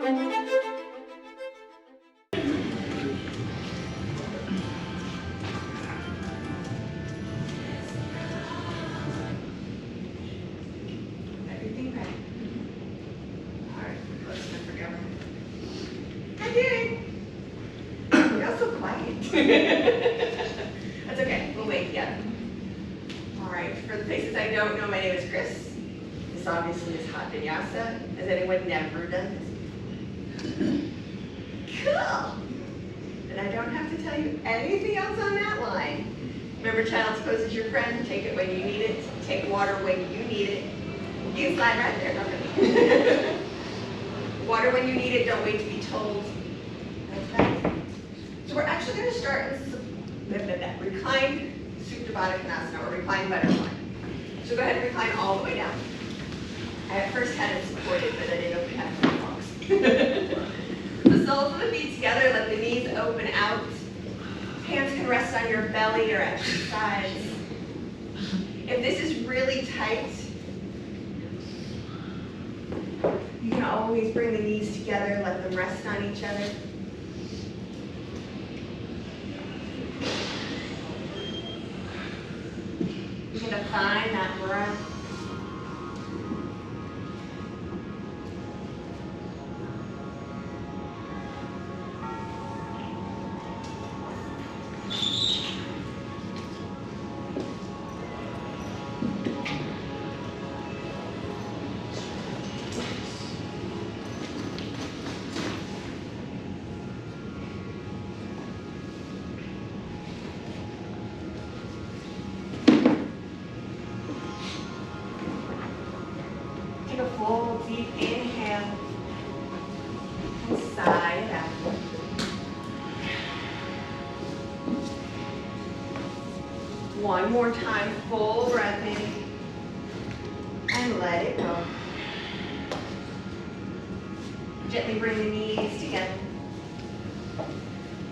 Everything ready? All right, let's not forget. I did it. You're so quiet. That's okay, we'll wait together. All right, for the faces I don't know, my name is Chris. This obviously is hot vinyasa. Has anyone never done this? Cool. And I don't have to tell you anything else on that line. Remember, child's pose is your friend. Take it when you need it. Take water when you need it. You can slide right there, okay? Water when you need it. Don't wait to be told. Okay. So we're actually going to start in reclined Supta Konasana, or reclined butterfly. So go ahead and recline all the way down. I at first had it supported, but I didn't open half my box. The soles of the feet together, let the knees open out. Hands can rest on your belly or at your sides. If this is really tight, you can always bring the knees together, let them rest on each other. You can define that breath. Take a full deep inhale and sigh it out. One more time, full breath in and let it go. Gently bring the knees together.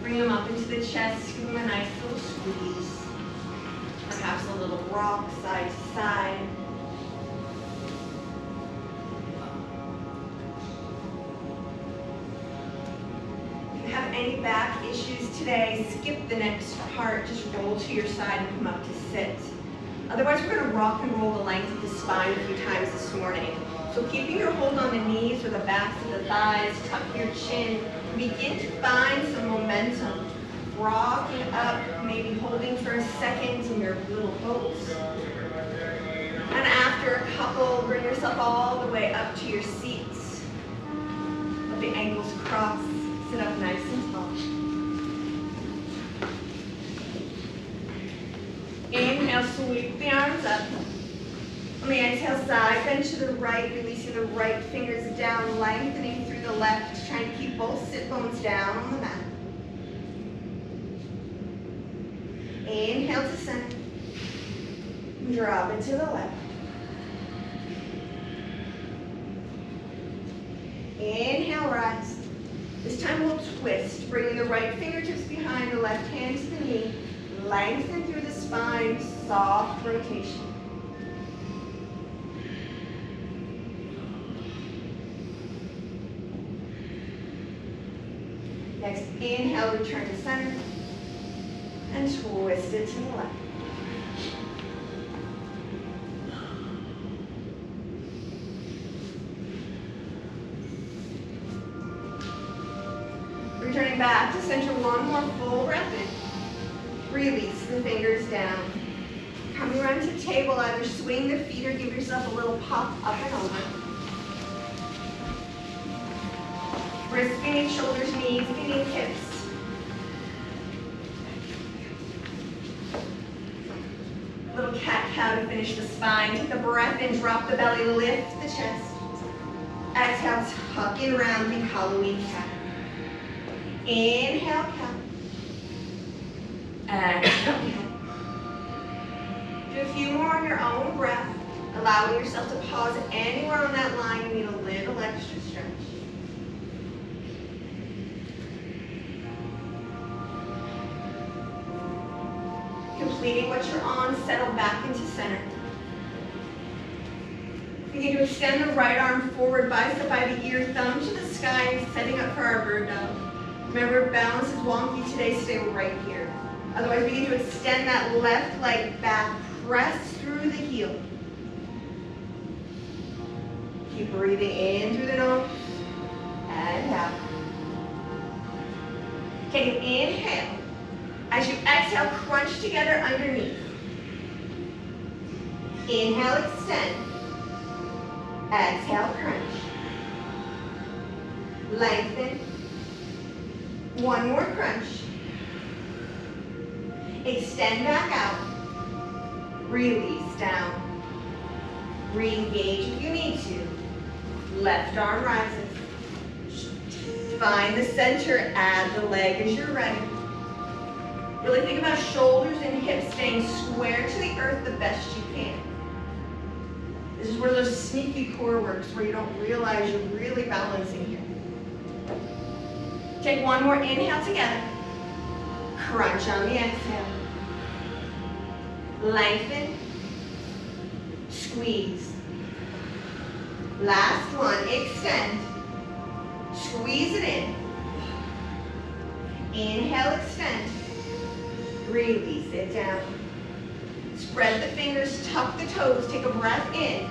Bring them up into the chest, give them a nice little squeeze. Perhaps a little rock side to side. Any back issues today, skip the next part, just roll to your side and come up to sit. Otherwise, we're going to rock and roll the length of the spine a few times this morning. So keeping your hold on the knees or the backs of the thighs, tuck your chin, begin to find some momentum. Rocking up, maybe holding for a second in your little boats. And after a couple, bring yourself all the way up to your seats. Let the ankles cross. Sit up nice and tall. Inhale, sweep the arms up. On the exhale, side bend to the right, releasing the right fingers down, lengthening through the left, trying to keep both sit bones down on the mat. Inhale to center. Drop it to the left. Inhale, rise. This time we'll twist, bringing the right fingertips behind the left hand to the knee. Lengthen through the spine, soft rotation. Next, inhale, return to center. And twist it to the left. Returning back to center, one more full breath in. Release the fingers down. Coming around to table, either swing the feet or give yourself a little pop up and over. Wrists beneath shoulders, knees beneath hips. Little cat-cow to finish the spine. Take the breath in, drop the belly, lift the chest. Exhale, tuck in roundly, Halloween cat. Inhale, cat. Exhale, cat. Do a few more on your own breath, allowing yourself to pause anywhere on that line. You need a little extra stretch. Completing what you're on, settle back into center. Begin to extend the right arm forward, bicep by the ear, thumb to the sky, setting up for our bird dog. Remember, balance is wonky today, stay right here. Otherwise, begin to extend that left leg back, press through the heel. Keep breathing in through the nose and out. Take an inhale. As you exhale, crunch together underneath. Inhale, extend. Exhale, crunch. Lengthen. One more crunch. Extend back out. Release down. Re-engage if you need to. Left arm rises. Find the center, add the leg as you're ready. Really think about shoulders and hips staying square to the earth the best you can. This is where those sneaky core works, where you don't realize you're really balancing here. Take one more inhale together. Crunch on the exhale. Lengthen. Squeeze. Last one, extend. Squeeze it in. Inhale, extend. Release it down. Spread the fingers, tuck the toes, take a breath in.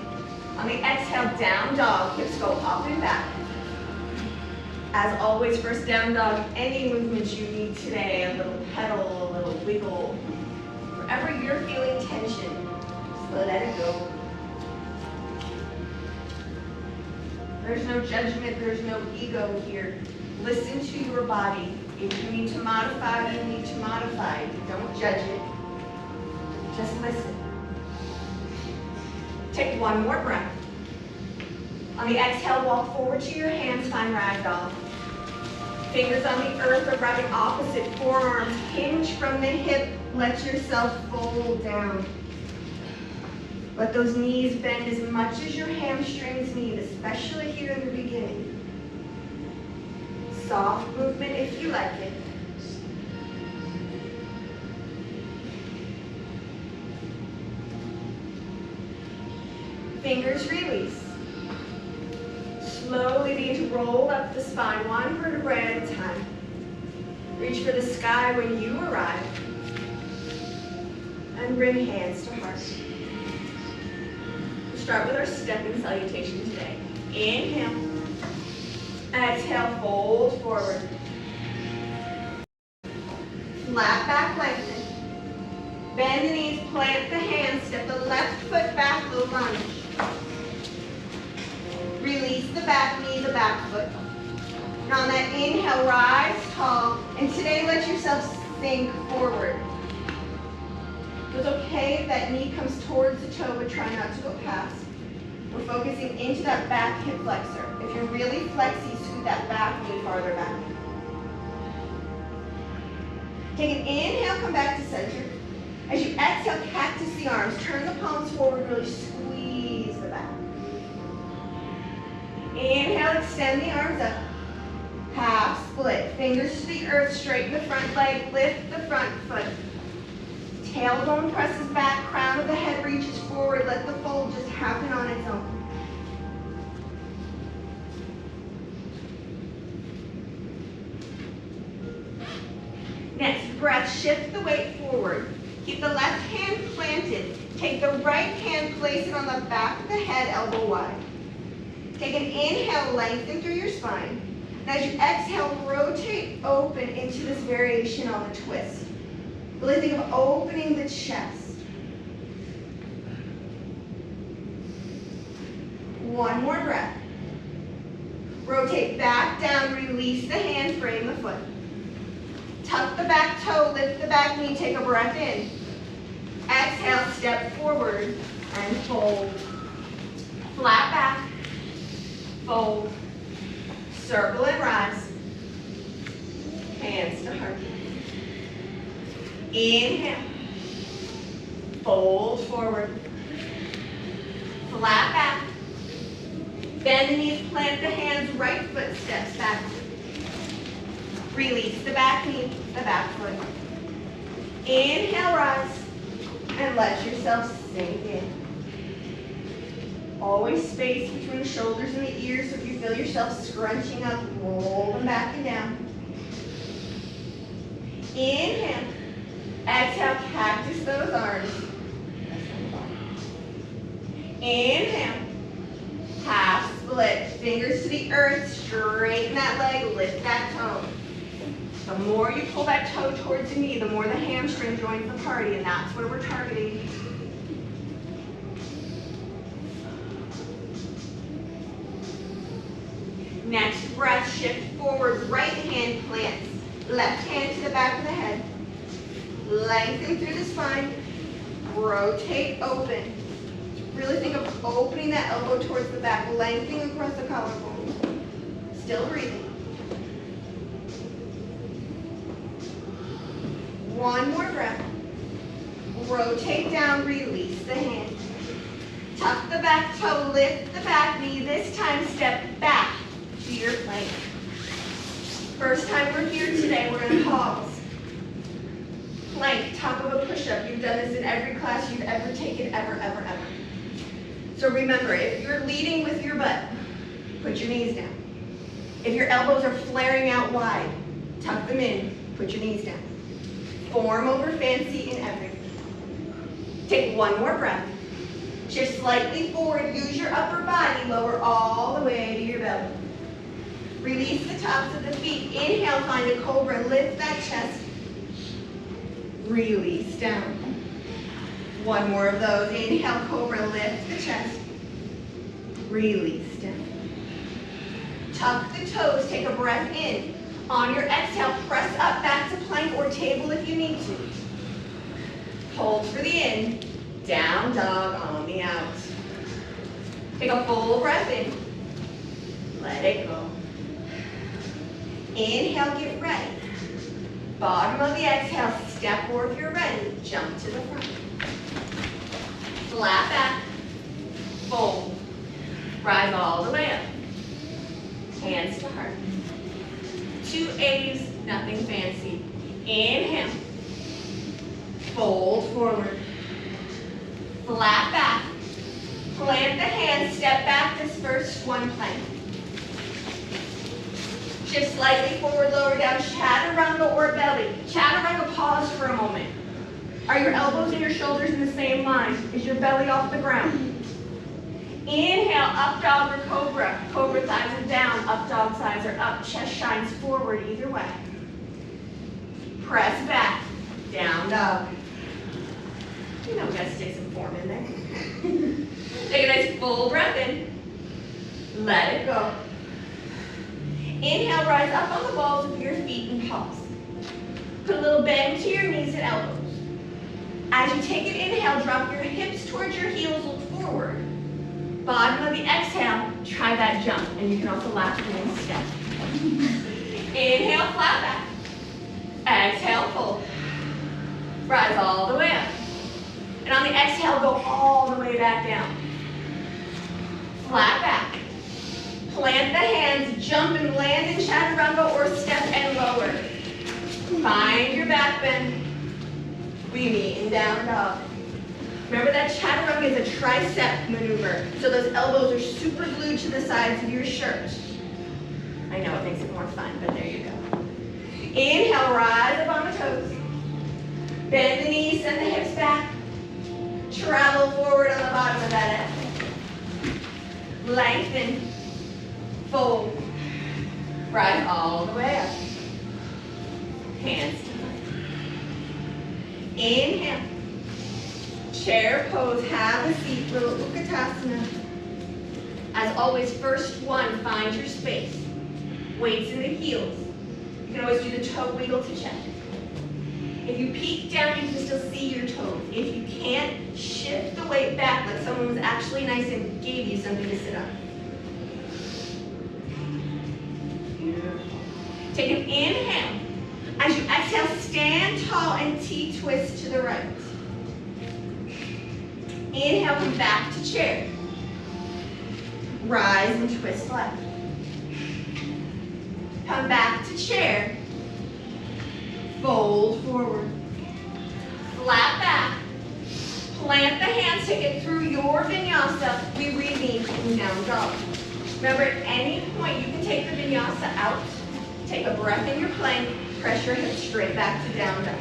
On the exhale, down dog, hips go up and back. As always, first down dog, any movements you need today, a little pedal, a little wiggle. Wherever you're feeling tension, just let it go. There's no judgment, there's no ego here. Listen to your body. If you need to modify, you need to modify. Don't judge it. Just listen. Take one more breath. On the exhale, walk forward to your hands, find ragdoll. Fingers on the earth are grabbing opposite forearms. Hinge from the hip. Let yourself fold down. Let those knees bend as much as your hamstrings need, especially here in the beginning. Soft movement if you like it. Fingers release. Slowly begin to roll up the spine, one vertebrae at a time. Reach for the sky when you arrive. And bring hands to heart. We'll start with our stepping salutation today. Inhale. Exhale, fold forward. Flat back, lengthen. Bend the knees, plant the hands, step the left foot back, low lunge. Release the back knee, the back foot. And on that inhale, rise tall. And today, let yourself sink forward. It's okay if that knee comes towards the toe, but try not to go past. We're focusing into that back hip flexor. If you're really flexy, scoot that back knee farther back. Take an inhale, come back to center. As you exhale, cactus the arms. Turn the palms forward, really squeeze the back. Inhale, extend the arms up. Half split. Fingers to the earth, straighten the front leg, lift the front foot. Tailbone presses back, crown of the head reaches forward. Let the fold just happen on its own. Next breath, shift the weight forward. Keep the left hand planted. Take the right hand, place it on the back of the head, elbow wide. Take an inhale, lengthen through your spine. And as you exhale, rotate open into this variation on the twist. Really think of opening the chest. One more breath. Rotate back down, release the hand, frame the foot. Tuck the back toe, lift the back knee, take a breath in. Exhale, step forward and fold. Flat back, fold, circle and rise. Hands to heart. Inhale, fold forward, flat back, bend the knees, plant the hands, right foot steps back. Release the back knee, the back foot. Inhale, rise, and let yourself sink in. Always space between the shoulders and the ears, so if you feel yourself scrunching up, roll them back and down. Inhale. Exhale, cactus those arms. Inhale. Half split. Fingers to the earth. Straighten that leg. Lift that toe. The more you pull that toe towards the knee, the more the hamstring joins the party, and that's what we're targeting. Next breath, shift forward. Right hand plants. Left hand to the back of the head. Lengthen through the spine. Rotate open. Really think of opening that elbow towards the back, lengthening across the collarbone. Still breathing. One more breath. Rotate down, release the hand. Tuck the back toe, lift the back knee. This time, step back to your plank. First time we're here today, we're going to pause. Plank, top of a push-up. You've done this in every class you've ever taken, ever, ever, ever. So remember, if you're leading with your butt, put your knees down. If your elbows are flaring out wide, tuck them in, put your knees down. Form over fancy in everything. Take one more breath. Shift slightly forward, use your upper body, lower all the way to your belly. Release the tops of the feet. Inhale, find a cobra, lift that chest. Release down. One more of those. Inhale, cobra, lift the chest. Release down. Tuck the toes, take a breath in. On your exhale, press up back to plank or table if you need to. Hold for the in. Down dog on the out. Take a full breath in. Let it go. Inhale, get ready. Bottom of the exhale, step or if you're ready, jump to the front. Flat back, fold. Rise all the way up. Hands to heart. 2 A's, nothing fancy. Inhale. Fold forward. Flat back. Plant the hands, step back this first one plank. Shift slightly forward, lower down, chaturanga or belly. Chaturanga, pause for a moment. Are your elbows and your shoulders in the same line? Is your belly off the ground? Inhale, up dog or cobra. Cobra thighs are down, up dog thighs are up. Chest shines forward either way. Press back, down dog. You know we gotta stay some form in there. Take a nice full breath in. Let it go. Inhale, rise up on the balls of your feet and pause. Put a little bend to your knees and elbows. As you take an inhale, drop your hips towards your heels, look forward. Bottom of the exhale, try that jump, and you can also laugh and step. Inhale, flat back. Exhale, fold. Rise all the way up. And on the exhale, go all the way back down. Flat back. Plant the hands, jump and land in chaturanga or step and lower. Find your back bend. We meet in down dog. Remember that chaturanga is a tricep maneuver, so those elbows are super glued to the sides of your shirt. I know it makes it more fun, but there you go. Inhale, rise up on the toes. Bend the knees, send the hips back. Travel forward on the bottom of that exhale. Lengthen. Fold. Rise all the way up. Hands to heart. Inhale. Chair pose, have a seat, little Utkatasana. As always, first one, find your space. Weights in the heels. You can always do the toe wiggle to check. If you peek down, you can still see your toes. If you can't, shift the weight back like someone was actually nice and gave you something to sit on. Beautiful. Take an inhale. As you exhale, stand tall and T-twist to the right. Inhale, come back to chair. Rise and twist left. Come back to chair. Fold forward. Flat back. Plant the hands, take it through your your vinyasa, we release in down dog. Remember, at any point, you can take the vinyasa out, take a breath in your plank, press your hips straight back to down dog.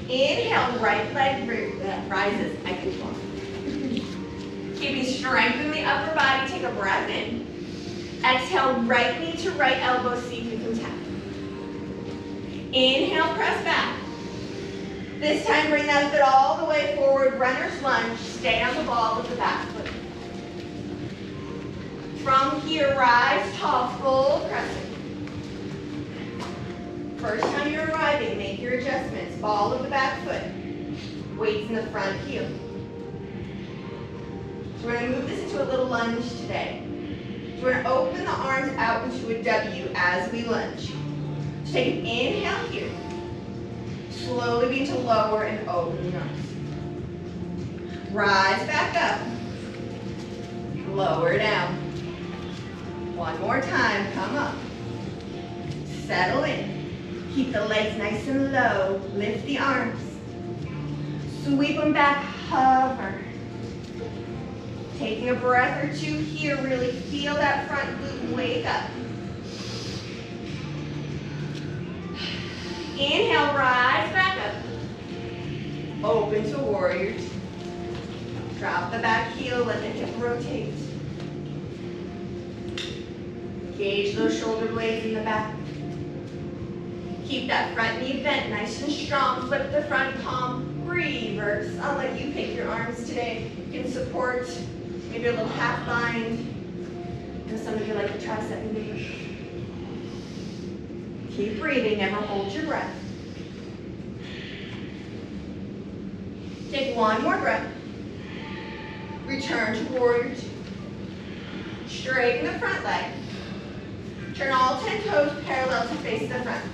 Inhale, right leg rises. I can talk. Keeping strength in the upper body, take a breath in. Exhale, right knee to right elbow, see if you can tap. Inhale, press back. This time, bring that foot all the way forward, runner's lunge, stay on the ball with the back foot. From here, rise tall, full crescent. First time you're arriving, make your adjustments. Ball of the back foot. Weights in the front heel. So we're going to move this into a little lunge today. So we're going to open the arms out into a W as we lunge. So take an inhale here. Slowly begin to lower and open the arms. Rise back up. Lower down. One more time, come up. Settle in. Keep the legs nice and low. Lift the arms. Sweep them back, hover. Taking a breath or two here, really feel that front glute and wake up. Inhale, rise back up. Open to warrior two. Drop the back heel, let the hip rotate. Engage those shoulder blades in the back. Keep that front knee bent, nice and strong. Flip the front palm, reverse. I'll let you pick your arms today. You can support maybe a little half bind. And some of you like the tricep engage. Keep breathing, never hold your breath. Take one more breath. Return to warrior two. Straighten the front leg. Turn all 10 toes parallel to face the front.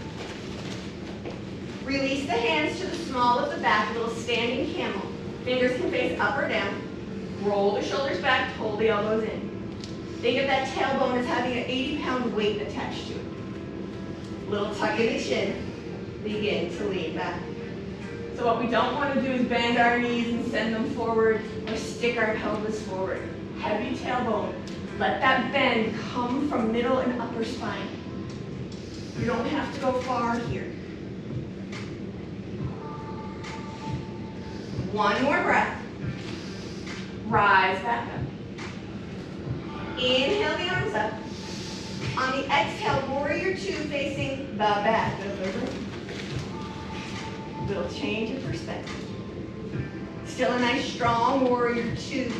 Release the hands to the small of the back, little standing camel. Fingers can face up or down. Roll the shoulders back, pull the elbows in. Think of that tailbone as having an 80-pound weight attached to it. Little tuck in the chin. Begin to lean back. So what we don't want to do is bend our knees and send them forward or stick our pelvis forward. Heavy tailbone. Let that bend come from middle and upper spine. You don't have to go far here. One more breath. Rise back up. Inhale the arms up. On the exhale, warrior two facing the back of the room. Little change of perspective. Still a nice strong warrior two.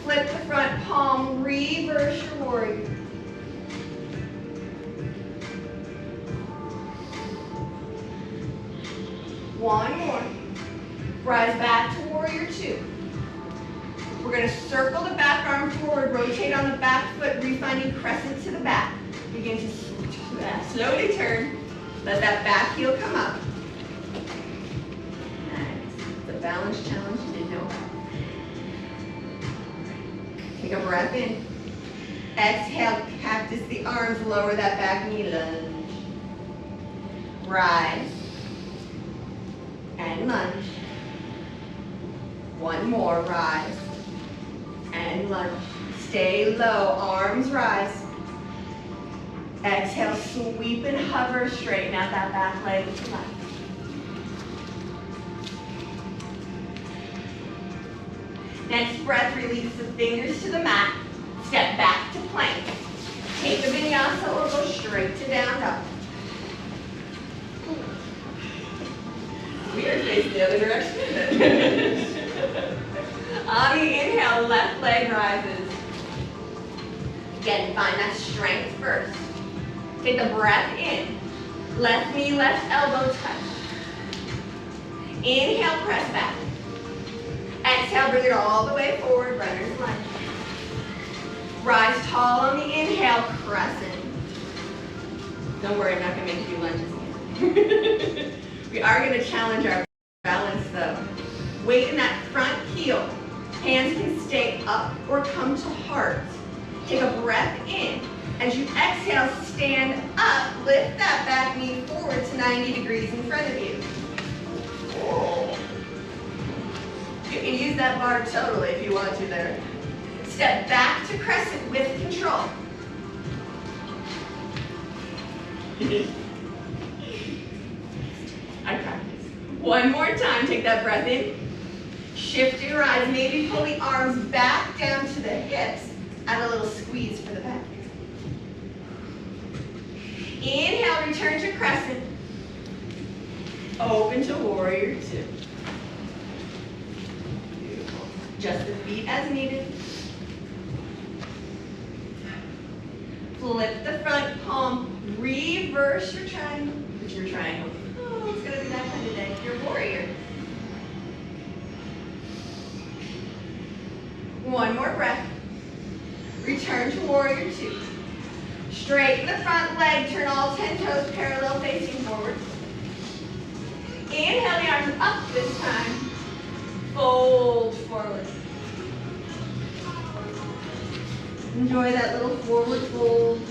Flip the front palm, reverse your warrior. One more. Rise back to warrior two. We're going to circle the back arm forward, rotate on the back foot, refinding crescent to the back. Begin to slowly turn. Let that back heel come up. Nice. The balance challenge you didn't know about. Take a breath in. Exhale, cactus the arms, lower that back knee, lunge. Rise. And lunge. One more, rise. And lunge. Stay low, arms rise. Exhale, sweep and hover, straighten out that back leg to left. Next breath, release the fingers to the mat. Step back to plank. Take a vinyasa or go straight to down dog. We are facing the other direction. On the inhale, left leg rises. Again, find that strength first. Take a breath in. Left knee, left elbow touch. Inhale, press back. Exhale, bring it all the way forward, runner's lunge. Rise tall on the inhale, crescent. Don't worry, I'm not going to make you do lunges here. We are going to challenge our balance though. Weight in that front heel. Hands can stay up or come to heart. Take a breath in. As you exhale, stand up. Lift that back knee forward to 90 degrees in front of you. can use that bar totally if you want to there. Step back to crescent with control. I practice. One more time, take that breath in. Shift your eyes, maybe pull the arms back down to the hips. Add a little squeeze for the back. Inhale, return to crescent. Open to warrior two. Beautiful. Just the feet as needed. Flip the front palm, reverse your triangle. It's your triangle. Oh, it's gonna be that kind of day. Your warrior. One more breath. Return to warrior two. Straighten the front leg, turn all 10 toes parallel facing forward. Inhale the arms up this time. Fold forward. Enjoy that little forward fold.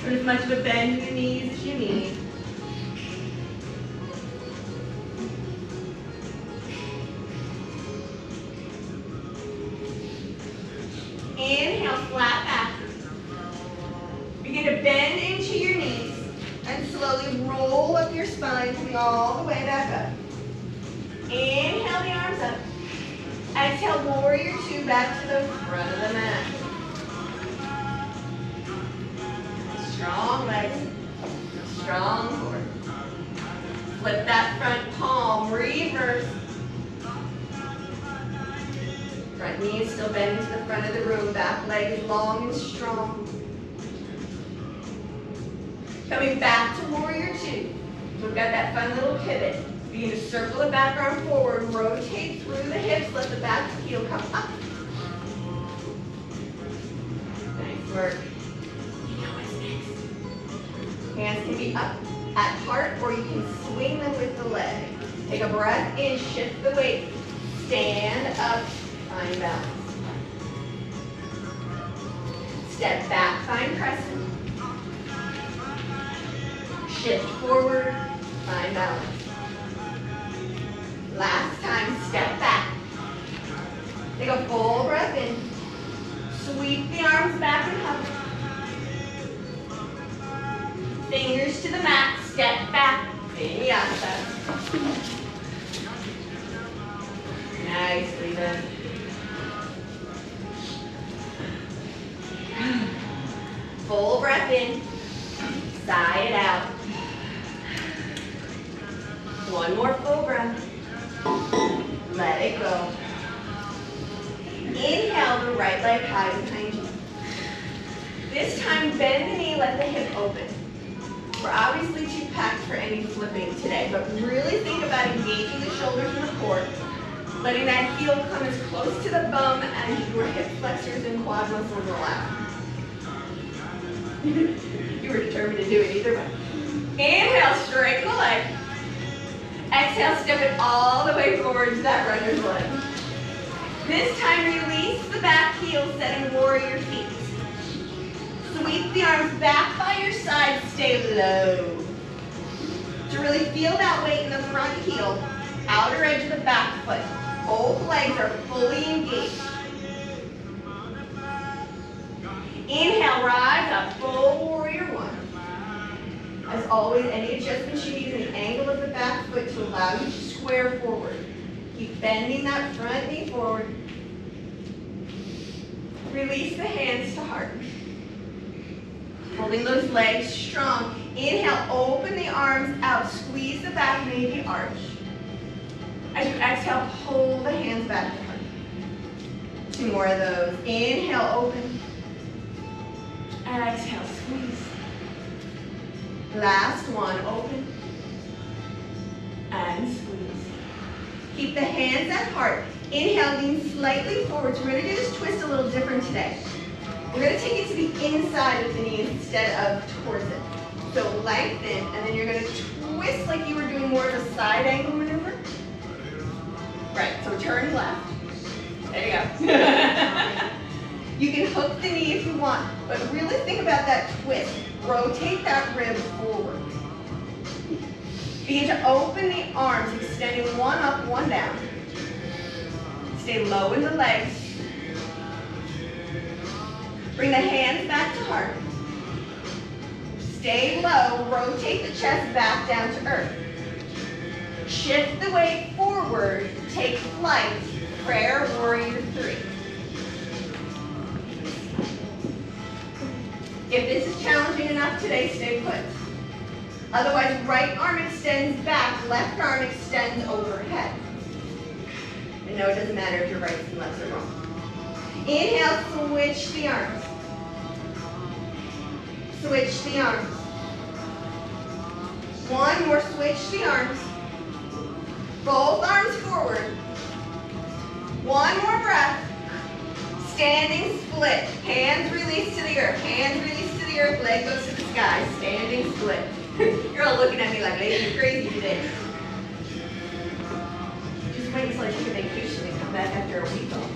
Put as much of a bend in the knees as you need. Inhale, flat back. Begin to bend into your knees and slowly roll up your spine, coming all the way back up. Inhale the arms up. Exhale, warrior two back to the front of the mat. Strong legs, strong core. Flip that front palm, reverse. Front knee is still bending to the front of the room, back leg is long and strong. Coming back to warrior two. So we've got that fun little pivot. Begin to circle the back arm forward, rotate through the hips, let the back heel come up. Nice work. You know what's next. Hands can be up at heart or you can swing them with the leg. Take a breath in, shift the weight. Stand up, find balance. Step back, find crescent. Shift forward, find balance. Last time, step back. Take a full breath in. Sweep the arms back and hover. Fingers to the mat, step back, vinyasa. Nicely done. Full breath in, sigh it out. One more full breath. Let it go. Inhale the right leg high behind you. This time bend the knee, let the hip open. We're obviously too packed for any flipping today, but really think about engaging the shoulders and the core, letting that heel come as close to the bum as your hip flexors and quad muscles allow. You were determined to do it either way. Inhale, straighten the leg. Exhale, step it all the way forward to that runner's leg. This time, release the back heel, setting warrior feet. Sweep the arms back by your side, stay low. To really feel that weight in the front heel, outer edge of the back foot. Both legs are fully engaged. Inhale, rise up, full warrior one. As always, any adjustments you need in the angle of the back foot to allow you to square forward. Keep bending that front knee forward. Release the hands to heart. Holding those legs strong. Inhale, open the arms out, squeeze the back, maybe arch. As you exhale, pull the hands back to heart. Two more of those. Inhale, open. And exhale, squeeze. Last one, open. And squeeze. Keep the hands at heart. Inhale, lean slightly forward. So we're going to do this twist a little different today. We're going to take it to the inside of the knee instead of towards it. So lengthen, and then you're going to twist like you were doing more of a side angle maneuver. Right, so turn left. There you go. You can hook the knee if you want, but really think about that twist. Rotate that rib forward. Begin to open the arms, extending one up, one down. Stay low in the legs. Bring the hands back to heart. Stay low, rotate the chest back down to earth. Shift the weight forward, take flight, prayer warrior 3. If this is challenging enough today, stay put. Otherwise, right arm extends back, left arm extends overhead. And no, it doesn't matter if your rights and lefts are wrong. Inhale, switch the arms. Switch the arms. One more, switch the arms. Both arms forward. One more breath. Standing split. Hands release to the earth. Hands release to the earth. Leg goes to the sky. Standing split. You're all looking at me like, lady, you're crazy today. Just wait until I take a vacation and come back after a week off.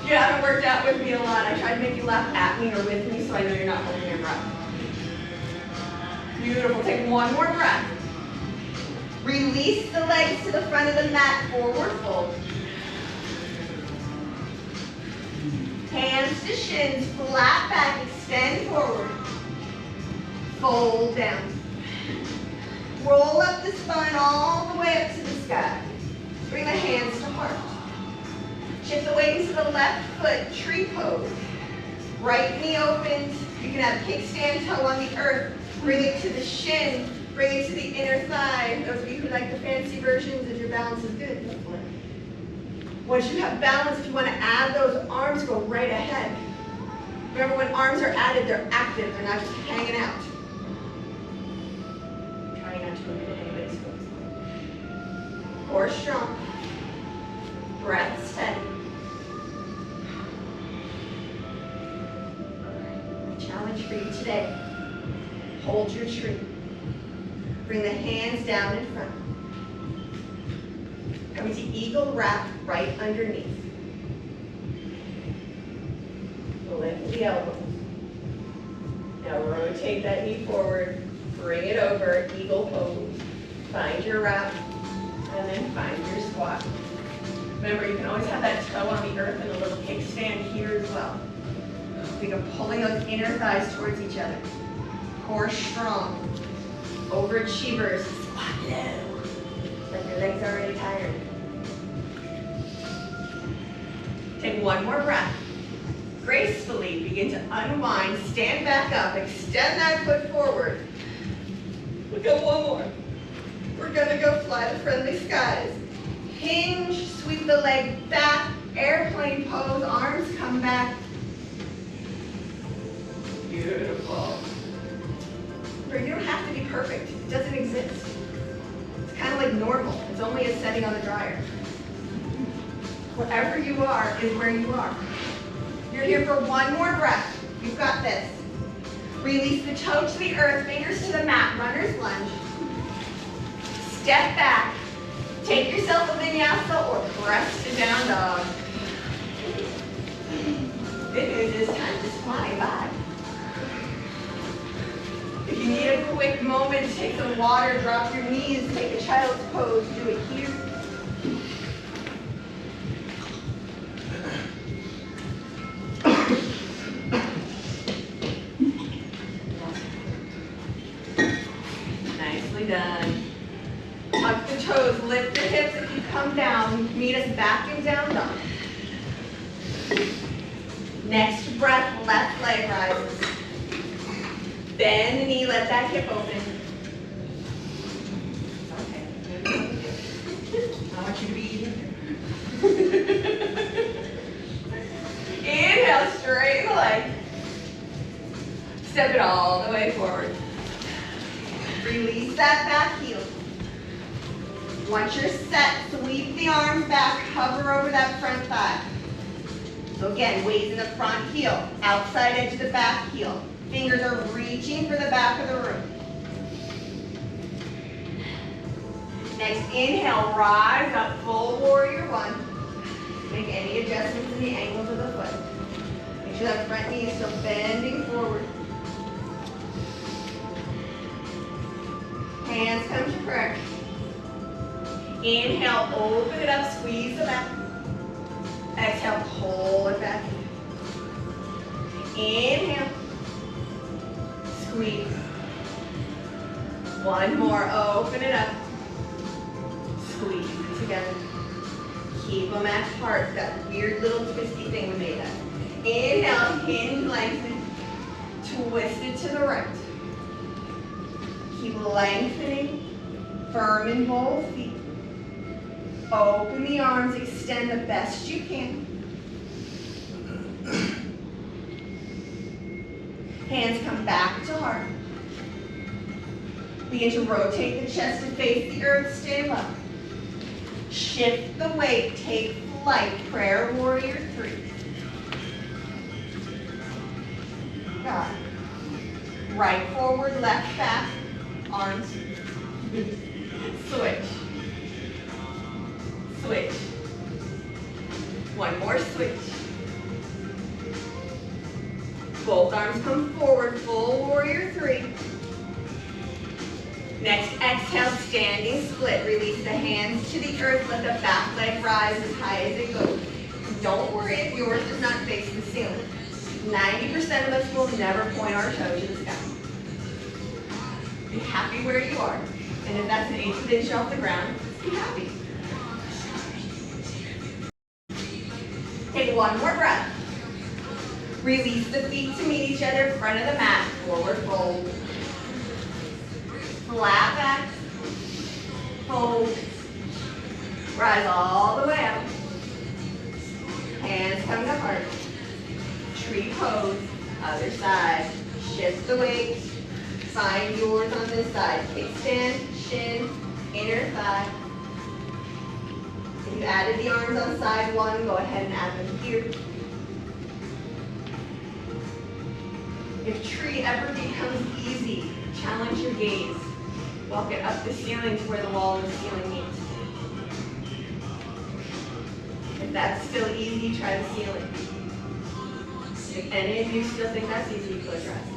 You haven't worked out with me a lot. I tried to make you laugh at me or with me, so I know you're not holding your breath. Beautiful. Take one more breath. Release the legs to the front of the mat, forward fold. Hands to shins, flat back, extend forward. Fold down. Roll up the spine all the way up to the sky. Bring the hands to heart. Shift the weight into the left foot, tree pose. Right knee opens. You can have kickstand toe on the earth. Bring it to the shin. Bring it to the inner thigh. Those of you who like the fancy versions, if your balance is good. Once you have balance, if you want to add those arms, go right ahead. Remember, when arms are added, they're active. They're not just hanging out. Try not to ruin anybody's foot. Core strong. Breath steady. Challenge for you today. Hold your tree. Bring the hands down in front. Coming to eagle wrap right underneath. Lift the elbows. Now rotate that knee forward. Bring it over, eagle pose. Find your wrap, and then find your squat. Remember, you can always have that toe on the earth and a little kickstand here as well. Think of pulling those inner thighs towards each other. Core strong. Overachievers, squat low. Like your legs are already tired. Take one more breath. Gracefully begin to unwind, stand back up, extend that foot forward. We'll go one more. We're gonna go fly to friendly skies. Hinge, sweep the leg back, airplane pose, arms come back. Beautiful. You don't have to be perfect. It doesn't exist. It's kind of like normal. It's only a setting on the dryer. Wherever you are is where you are. You're here for one more breath. You've got this. Release the toe to the earth, fingers to the mat, runner's lunge. Step back. Take yourself a vinyasa or press to down dog. Good news is time just flying by. If you need a quick moment to take some water, drop your knees, take a child's pose, do it here. Nicely done. Tuck the toes, lift the hips if you come down. Meet us back in down dog. Next breath, left leg rises. Bend the knee, let that hip open. Okay. I want you to be eating. Inhale, straighten the leg. Step it all the way forward. Release that back heel. Once you're set, sweep the arms back, hover over that front thigh. So again, weight in the front heel, outside edge of the back heel. Fingers are reaching for the back of the room. Next, inhale, rise up, full warrior one. Make any adjustments in the angles of the foot. Make sure that front knee is still bending forward. Hands come to prayer. Inhale, open it up, squeeze the back. Exhale, pull it back. Inhale, squeeze. One more, open it up. Squeeze it together. Keep them at heart, that weird little twisty thing we made up. Inhale, hinge, lengthen. Twist it to the right. Keep lengthening, firm in both feet. Open the arms, extend the best you can. Hands come back to heart. Begin to rotate the chest and face the earth, stay low. Shift the weight, take flight, prayer warrior 3. Got it. Right forward, left back, arms. Switch. Switch. One more switch. Both arms come forward, full warrior 3. Next, exhale, standing split. Release the hands to the earth, let the back leg rise as high as it goes. Don't worry if yours does not face the ceiling. 90% of us will never point our toe to the sky. Be happy where you are. And if that's an 1/8 inch off the ground, be happy. Take one more breath. Release the feet to meet each other, front of the mat, forward fold. Flat back, hold. Rise all the way up. Hands come to heart. Tree pose, other side. Shift the weight. Find yours on this side. Kickstand, shin, inner thigh. If you added the arms on side 1, go ahead and add them here. If tree ever becomes easy, challenge your gaze. Walk it up the ceiling to where the wall and the ceiling meet. If that's still easy, try the ceiling. If any of you still think that's easy, close your eyes.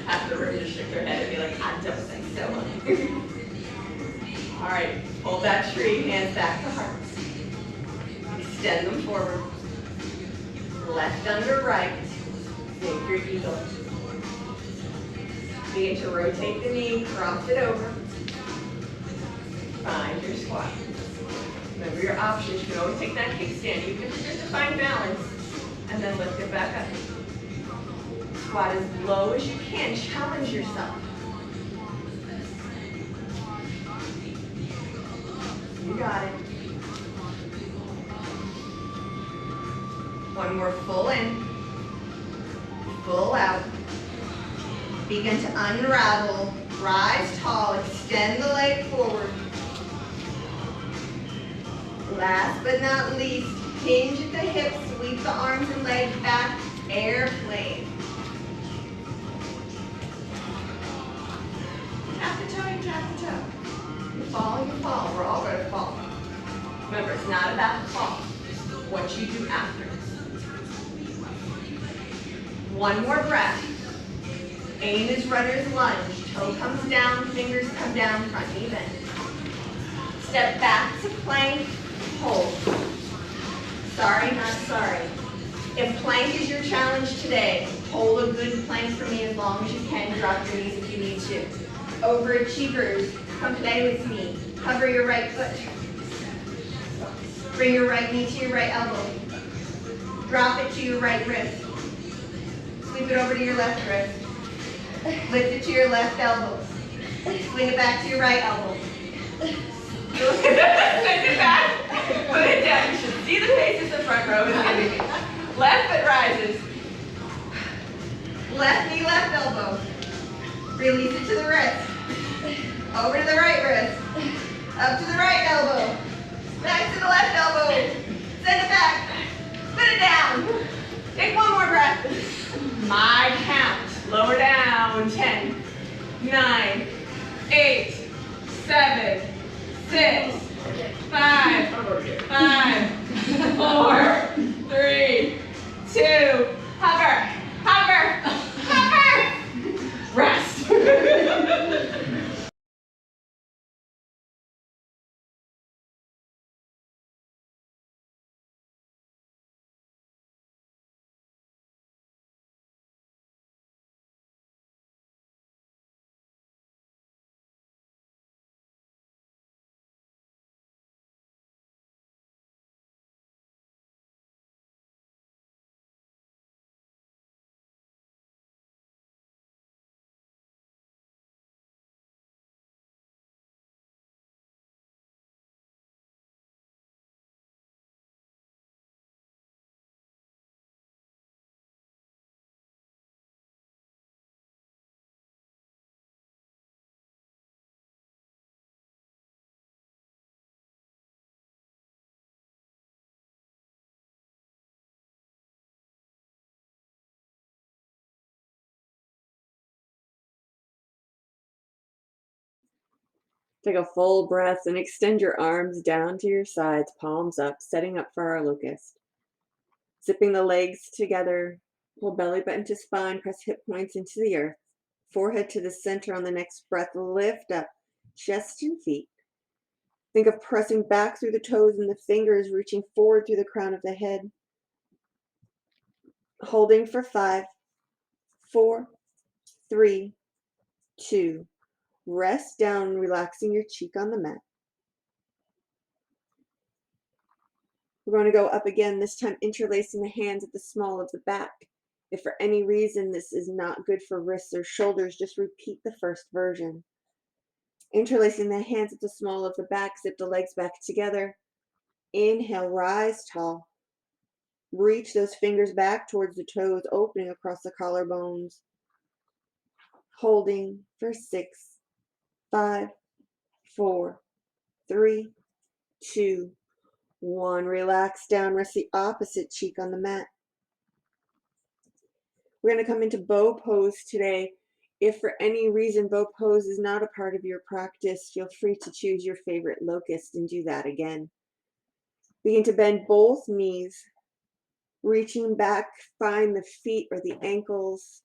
Afterwards, just shake their head and be like, I don't think so. All right, hold that tree, hands back to heart. Extend them forward. Left under right, make your eagle. Begin to rotate the knee, cross it over. Find your squat. Remember your options, you can always take that kickstand, even if it's just to find balance, and then lift it back up. Squat as low as you can, challenge yourself. You got it. One more full in, full out. Begin to unravel, rise tall, extend the leg forward. Last but not least, hinge at the hips, sweep the arms and legs back, airplane. Tap the toe, you tap the toe. You fall, we're all going to fall. Remember, it's not about the fall, what you do after. One more breath. Aim is runner's lunge. Toe comes down, fingers come down, front knee bend. Step back to plank, hold. Sorry, not sorry. If plank is your challenge today, hold a good plank for me as long as you can. Drop your knees if you need to. Overachievers, come play with me. Cover your right foot. Bring your right knee to your right elbow. Drop it to your right wrist. Sweep it over to your left wrist. Lift it to your left elbow. Swing it back to your right elbow. Lift it back. Put it down. You should see the faces the front row is giving me. Left foot rises. Left knee, left elbow. Release it to the wrist. Over to the right wrist. Up to the right elbow. Back to the left elbow. Send it back. Put it down. Take one more breath. My count. Lower down. 10, 9, 8, 7, 6, 5, 4, 3, 2, hover, hover, hover. Rest. Take a full breath and extend your arms down to your sides, palms up, setting up for our locust. Zipping the legs together, pull belly button to spine, press hip points into the earth. Forehead to the center on the next breath, lift up chest and feet. Think of pressing back through the toes and the fingers, reaching forward through the crown of the head. Holding for 5, 4, 3, 2. Rest down, relaxing your cheek on the mat. We're going to go up again, this time interlacing the hands at the small of the back. If for any reason this is not good for wrists or shoulders, just repeat the first version. Interlacing the hands at the small of the back, zip the legs back together. Inhale, rise tall. Reach those fingers back towards the toes, opening across the collarbones. Holding for 6, 5, 4, 3, 2, 1. Relax down, rest the opposite cheek on the mat. We're going to come into bow pose today. If for any reason bow pose is not a part of your practice, feel free to choose your favorite locust and do that again. Begin to bend both knees, reaching back, find the feet or the ankles.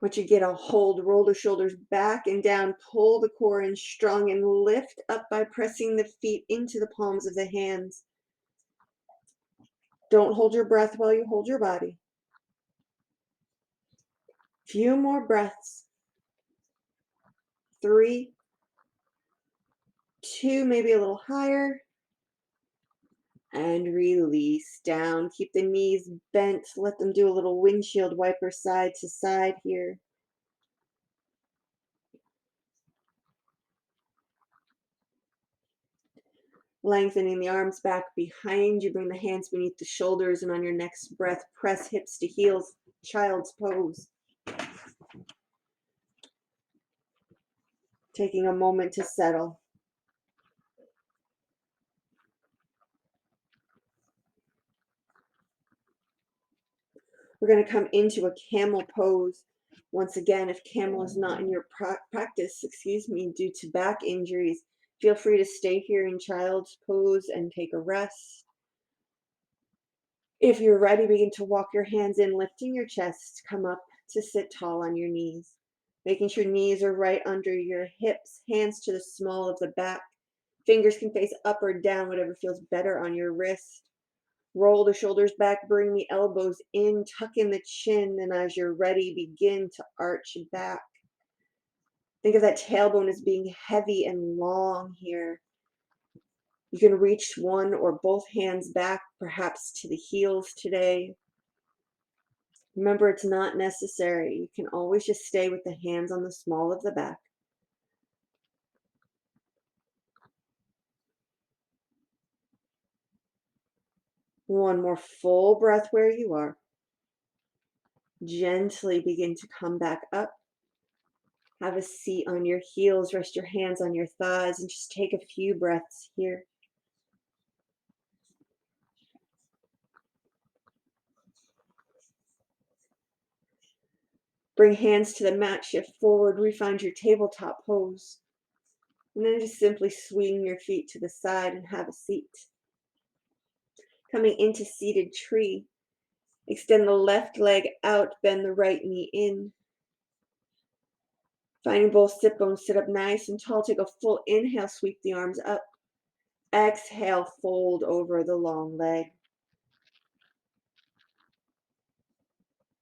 Once you get a hold, roll the shoulders back and down, pull the core in strong and lift up by pressing the feet into the palms of the hands. Don't hold your breath while you hold your body. Few more breaths. 3, 2, maybe a little higher. And release down. Keep the knees bent. Let them do a little windshield wiper side to side here. Lengthening the arms back behind you. Bring the hands beneath the shoulders, and on your next breath, press hips to heels, child's pose. Taking a moment to settle. We're going to come into a camel pose. Once again, if camel is not in your practice, due to back injuries, feel free to stay here in child's pose and take a rest. If you're ready, begin to walk your hands in, lifting your chest. Come up to sit tall on your knees, making sure knees are right under your hips, hands to the small of the back. Fingers can face up or down, whatever feels better on your wrist. Roll the shoulders back, bring the elbows in, tuck in the chin, and as you're ready, begin to arch back. Think of that tailbone as being heavy and long here. You can reach one or both hands back, perhaps to the heels today. Remember, it's not necessary. You can always just stay with the hands on the small of the back. One more full breath where you are. Gently begin to come back up. Have a seat on your heels, rest your hands on your thighs, and just take a few breaths here. Bring hands to the mat, shift forward, refind your tabletop pose. And then just simply swing your feet to the side and have a seat. Coming into seated tree, extend the left leg out, bend the right knee in. Finding both sit bones sit up nice and tall. Take a full inhale, sweep the arms up. Exhale, fold over the long leg.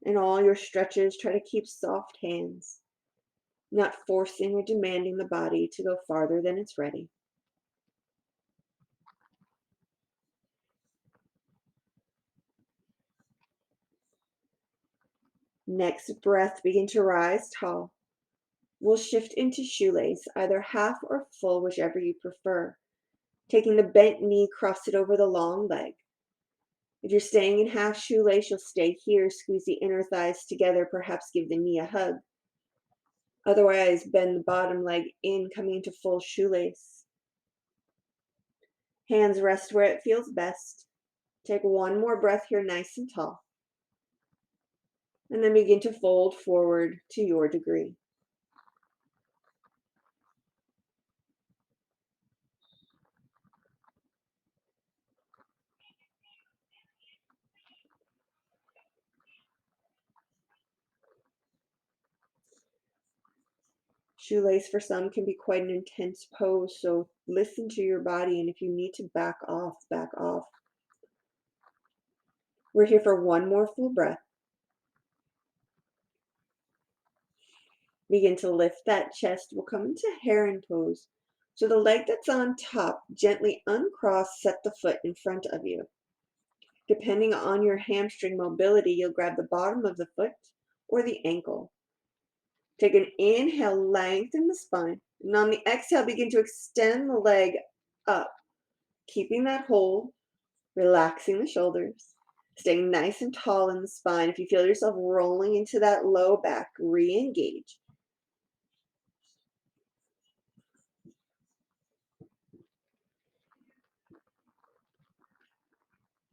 In all your stretches, try to keep soft hands, not forcing or demanding the body to go farther than it's ready. Next breath, begin to rise tall. We'll shift into shoelace, either half or full, whichever you prefer. Taking the bent knee, cross it over the long leg. If you're staying in half shoelace, you'll stay here. Squeeze the inner thighs together, perhaps give the knee a hug. Otherwise, bend the bottom leg in, coming into full shoelace. Hands rest where it feels best. Take one more breath here, nice and tall. And then begin to fold forward to your degree. Shoelace for some can be quite an intense pose, so listen to your body, and if you need to back off, back off. We're here for one more full breath. Begin to lift that chest. We'll come into heron pose. So the leg that's on top, gently uncross, set the foot in front of you. Depending on your hamstring mobility, you'll grab the bottom of the foot or the ankle. Take an inhale, lengthen the spine. And on the exhale, begin to extend the leg up, keeping that hold, relaxing the shoulders, staying nice and tall in the spine. If you feel yourself rolling into that low back, re-engage.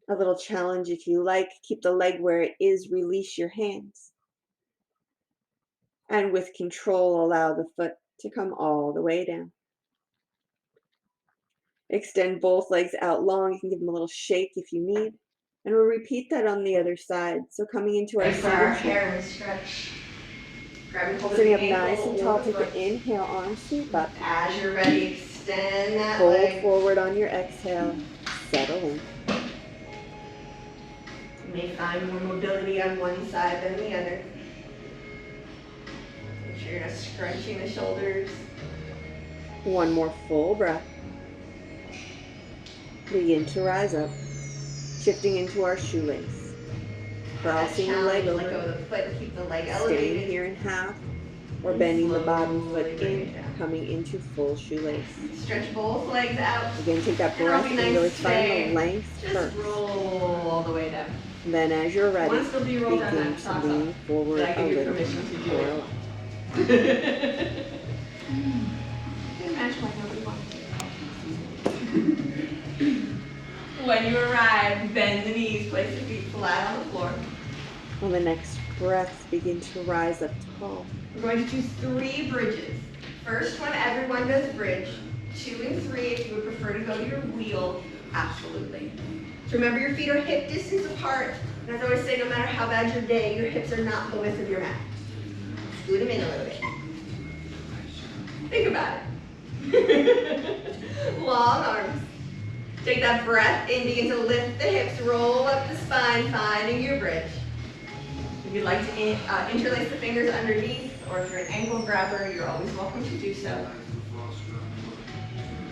A little challenge if you like. Keep the leg where it is, release your hands. And with control, allow the foot to come all the way down. Extend both legs out long. You can give them a little shake if you need. And we'll repeat that on the other side. So coming into our seated heron stretch. Grab hold of sitting the up nice and ankle tall. or Take the an foot. inhale, arms sweep up. As you're ready, extend that Fold leg. forward on your exhale. Settle in. You may find more mobility on one side than the other. Make sure you're not scrunching the shoulders. One more full breath. Begin to rise up, shifting into our shoelace. Crossing the leg Let go over, of the foot and keep the leg staying elevated. here in half, or And bending the bottom slowly foot bring in, it down. coming into full shoelace. Stretch both legs out. Again, take that And it'll breath be and nice really to find stay. the length Just first. roll all the way down. Then as you're ready, Once the B roll down, begin that to socks lean off. forward Did I a give you little permission to do more. it? You can match like nobody wants. When you arrive, bend the knees, place the feet flat on the floor. On the next breath, begin to rise up tall. We're going to choose 3 bridges. First one, everyone does bridge. 2 and 3, if you would prefer to go to your wheel, absolutely. So remember, your feet are hip distance apart. And as I always say, no matter how bad your day, your hips are not the width of your mat. Scoot them in a little bit. Think about it. Long arms. Take that breath in, begin to lift the hips, roll up the spine, finding your bridge. If you'd like to interlace the fingers underneath, or if you're an ankle grabber, you're always welcome to do so.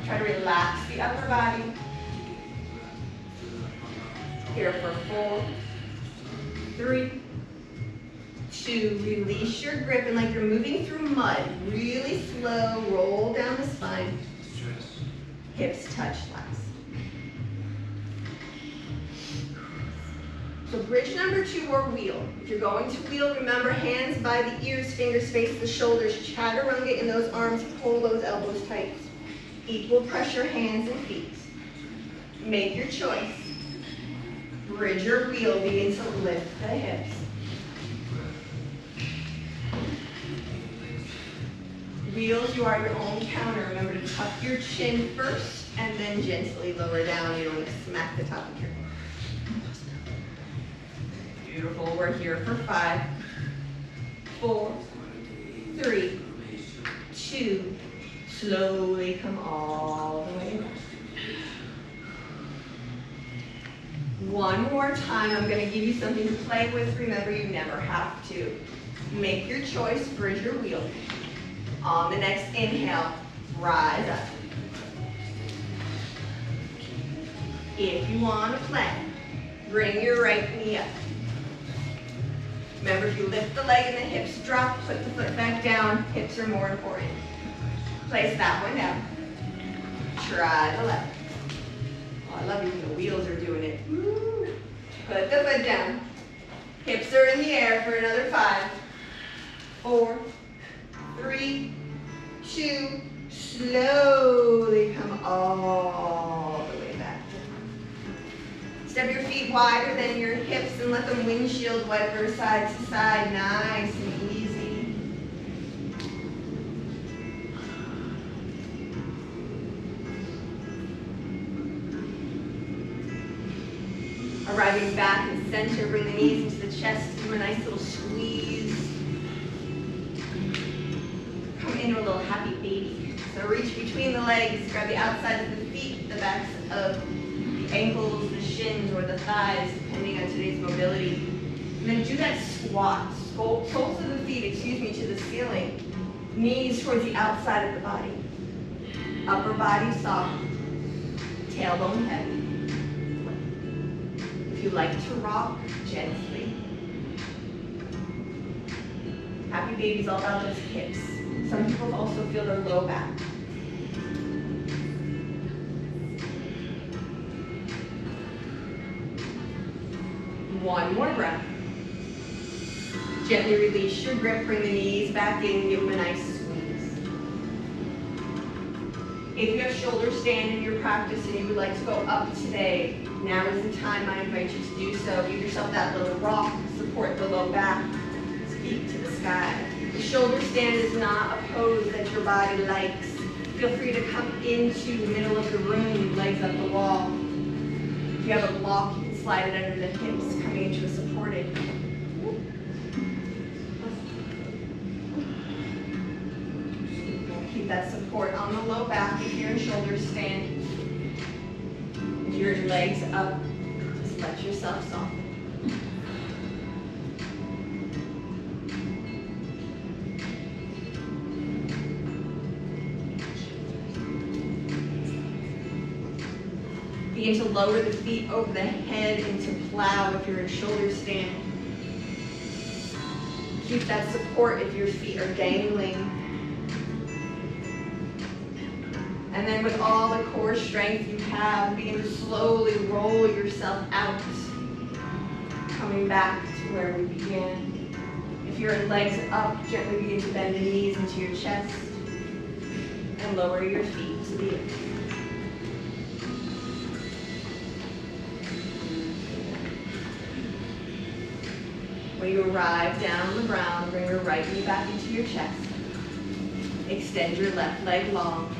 Try to relax the upper body. Here for 4, 3, 2, release your grip, and like you're moving through mud, really slow, roll down the spine. Hips touch last. So bridge number 2 or wheel. If you're going to wheel, remember hands by the ears, fingers face the shoulders, chaturanga in those arms, pull those elbows tight. Equal pressure hands and feet. Make your choice. Bridge or wheel, begin to lift the hips. Wheels, you are your own counter. Remember to tuck your chin first and then gently lower down. You don't want to smack the top of your head. Beautiful. We're here for 5, 4, 3, 2. Slowly come all the way down. One more time. I'm going to give you something to play with. Remember, you never have to. Make your choice. Bridge or wheel. On the next inhale, rise up. If you want to play, bring your right knee up. Remember, if you lift the leg and the hips drop, put the foot back down. Hips are more important. Place that one down. Try the left. Oh, I love you when the wheels are doing it. Woo. Put the foot down. Hips are in the air for another 5, 4, 3, 2. Slowly come all the way back. Step your feet wider than your hips and let them windshield wiper side to side, nice and easy. Arriving back in center, bring the knees into the chest, do a nice little squeeze. Come into a little happy baby. So reach between the legs, grab the outside of the feet, the backs of the ankles, the shins, or the thighs, depending on today's mobility. And then do that squat. Soles of the feet, to the ceiling. Knees towards the outside of the body. Upper body soft. Tailbone heavy. If you like to rock, gently. Happy baby's all about those hips. Some people also feel their low back. One more breath. Gently release your grip, bring the knees back in, give them a nice squeeze. If you have shoulder stand in your practice and you would like to go up today, now is the time I invite you to do so. Give yourself that little rock, support the low back, feet to the sky. The shoulder stand is not a pose that your body likes. Feel free to come into the middle of the room, legs up the wall. If you have a block, you can slide it under the hips, coming into a supported. Keep that support on the low back if you're in shoulder stand. If your legs up, just let yourself soften. Begin to lower the feet over the head into plow if you're in shoulder stand. Keep that support if your feet are dangling. And then with all the core strength you have, begin to slowly roll yourself out, coming back to where we began. If your legs up, gently begin to bend the knees into your chest and lower your feet to the earth. When you arrive down on the ground, bring your right knee back into your chest. Extend your left leg long,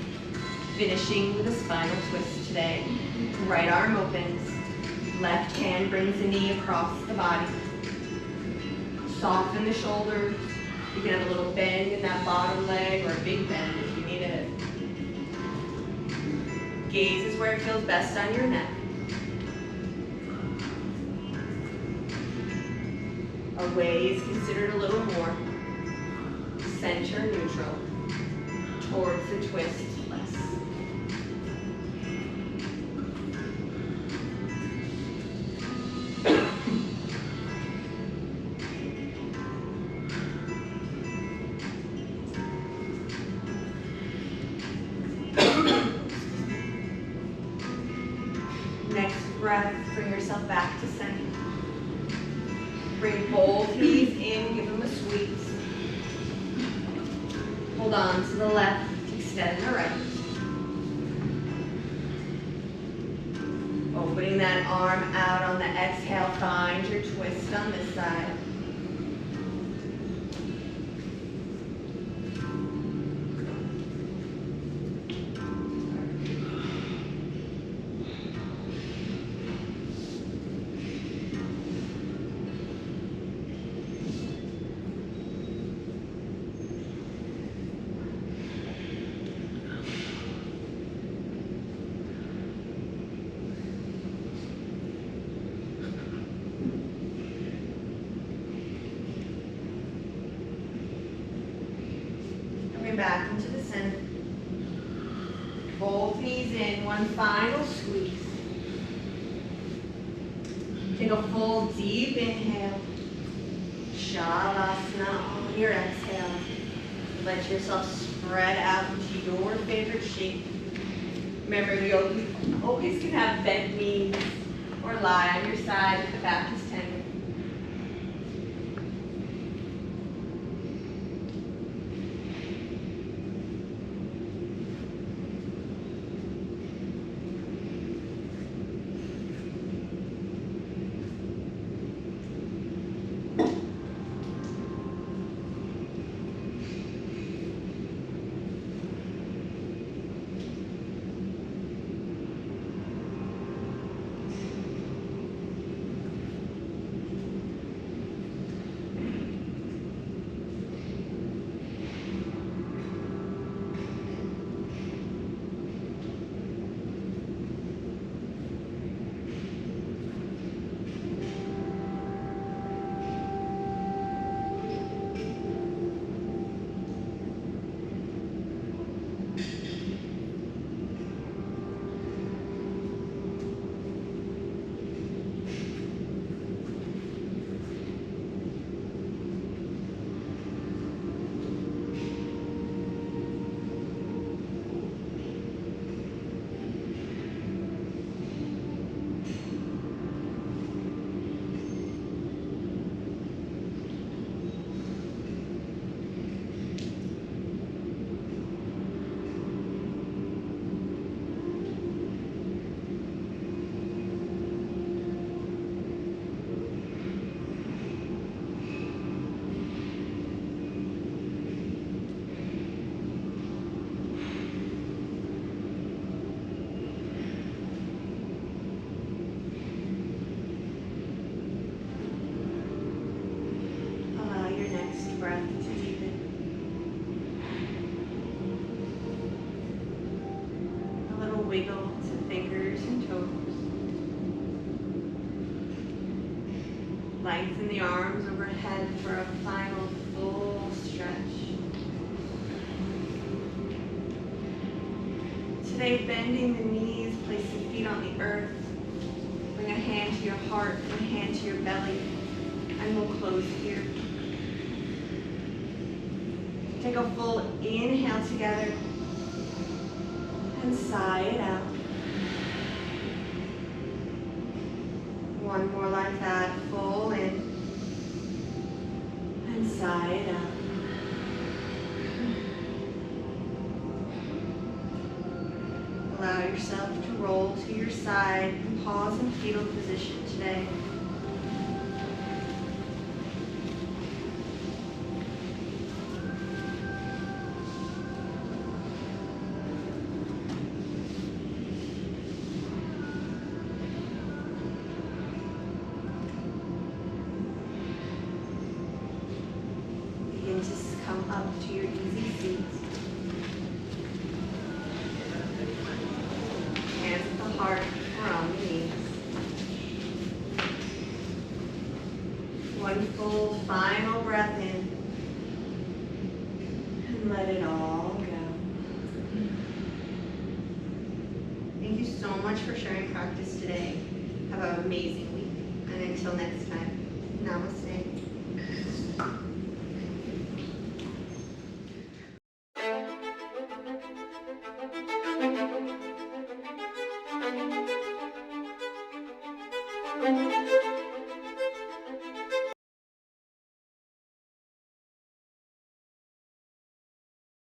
finishing with a spinal twist today. Right arm opens, left hand brings the knee across the body. Soften the shoulders. You can have a little bend in that bottom leg or a big bend if you need it. Gaze is where it feels best on your neck. Away is considered a little more. Center neutral. Towards the twist less. Next breath, bring yourself back to center. Bring both knees in, give them a squeeze. Hold on to the left, extend the right. Opening that arm out on the exhale, find your twist on this side. Back into the center. Both knees in, one final squeeze. Take a full deep inhale. Shavasana on your exhale. Let yourself spread out into your favorite shape. Remember, you always can have bent knees or lie on your side if the back is tender. wiggle to fingers and toes. Lengthen the arms overhead for a final full stretch. Today, bending the knees, place the feet on the earth. Bring a hand to your heart and a hand to your belly, and we'll close here. Take a full inhale together and sigh it out. One more like that, full in and sigh it out. Allow yourself to roll to your side and pause in fetal position today. Begin to come up to your easy seat. Hands at the heart or on the knees. One full final breath in and let it all go. Thank you so much for sharing practice today. Have an amazing week. And until next time, namaste. Thank you.